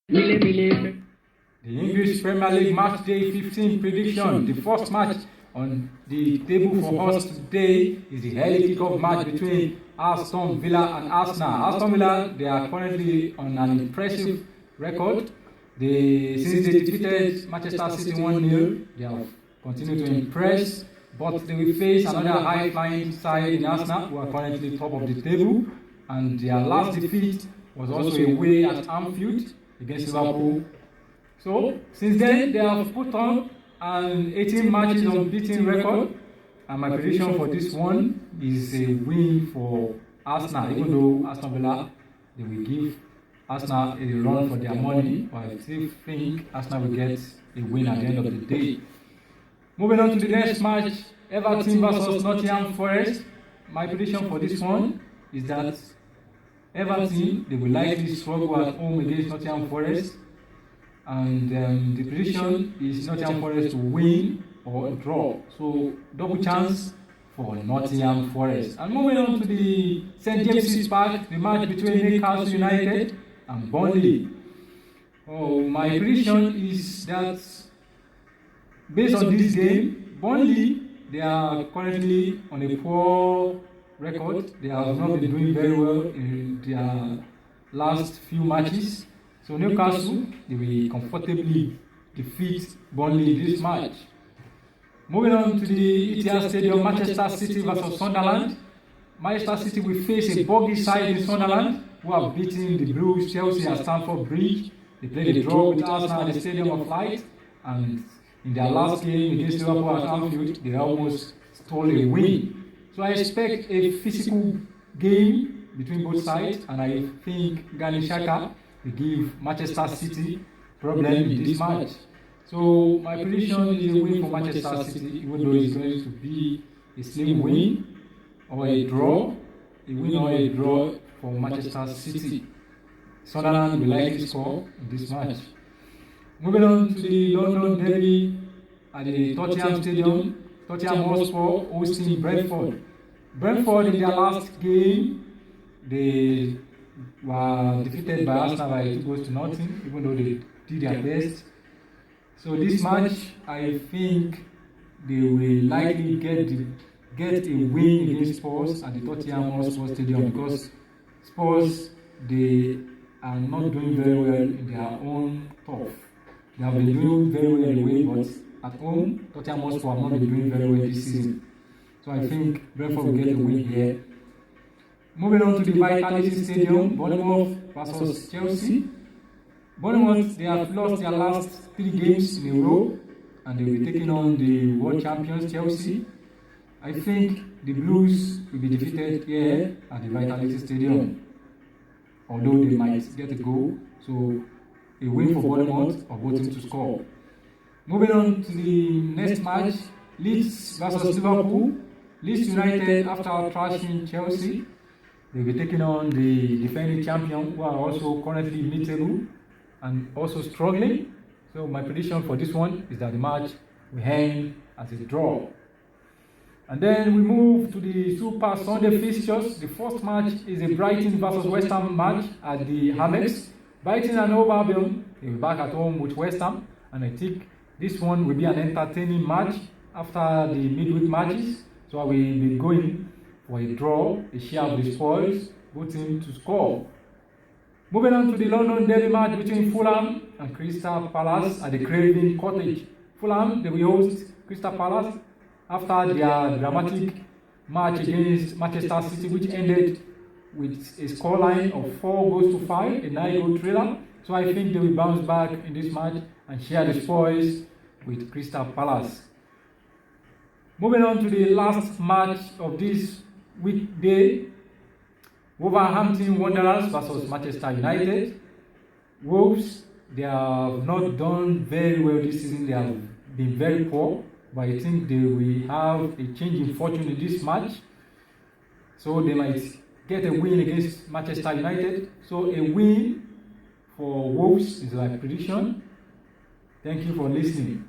The English Premier League Match Day 15 prediction. The first match on the table for us today is the early kickoff match between Aston Villa and Arsenal. Aston Villa, they are currently on an impressive record. Since they defeated Manchester City 1-0, they have continued to impress, but they will face another high-flying side in Arsenal, who are currently top of the table, and their last defeat was also away at Anfield against Liverpool. So, since then, they have put on an 18 matches unbeaten record, and my prediction for this one is a win for Arsenal. Even though Aston Villa, they will give Arsenal a run for their money, but I still think Arsenal will get a win at the end of the day. Moving on to the next match, Everton versus Nottingham Forest. My prediction for this one is that Everton, they will likely struggle at home against Nottingham Forest, and the prediction is Nottingham Forest to win or draw. So double chance for Nottingham Forest. And moving on to the St James's Park, the match between Newcastle United and Burnley. My prediction is that based on this game, Burnley, they are currently on a poor record. They have not been doing very well in their last few matches. So Newcastle, they will comfortably defeat Burnley in this match. Moving on to the Etihad Stadium, Manchester City versus Sunderland. Manchester City will face a boggy side in Sunderland, who have beaten the Blues, Chelsea at Stamford Bridge. They played a draw with Arsenal at the Stadium of Light, and in their last game against Liverpool at Anfield, they almost stole a win. So I expect a physical game between both sides, and I think Granit Xhaka will give Manchester City problem in this match. So my prediction is a win for Manchester City, even though it's going to be a slim win or a draw. A win or a draw for Manchester City. Sunderland will likely score in this match. Moving on to the London derby at the Tottenham Stadium, Tottenham Hotspur hosting Brentford. Brentford, in their last game, they were defeated by Arsenal by 2-0, even though they did their best. So this match, I think they will likely get a win against Spurs at the Tottenham Hotspur Stadium, because Spurs, they are not doing very well in their own turf. They have been doing very well away, but at home, Tottenham Hotspur have not been doing very well this season. So I think Brentford will get a win here. Moving on to the Vitality Stadium, Bournemouth versus Chelsea. Bournemouth, they have lost their last 3 games in a row, and they will be taking on the world champions Chelsea. I think the Blues will be defeated here at the Vitality Stadium, although they might get a goal. So a win for Bournemouth or both teams to score. Moving on to the next match, Leeds versus Liverpool. Leeds United, after thrashing Chelsea, they will be taking on the defending champion, who are also currently mid-table and also struggling. So my prediction for this one is that the match will end as a draw. And then we move to the Super Sunday fixtures. The first match is a Brighton versus West Ham match at the Amex. Brighton and Hove Albion, they will be back at home with West Ham, and I think this one will be an entertaining match after the midweek matches. So I will be going for a draw, a share of the spoils, both teams to score. Moving on to the London derby match between Fulham and Crystal Palace at the Craven Cottage. Fulham, they will host Crystal Palace after their dramatic match against Manchester City, which ended with a scoreline of 4-5, a 9-goal thriller. So I think they will bounce back in this match and share the spoils with Crystal Palace. Moving on to the last match of this weekday, Wolverhampton Wanderers versus Manchester United. Wolves, they have not done very well this season. They have been very poor, but I think they will have a change in fortune in this match. So they might get a win against Manchester United. So a win for Wolves is my prediction. Thank you for listening.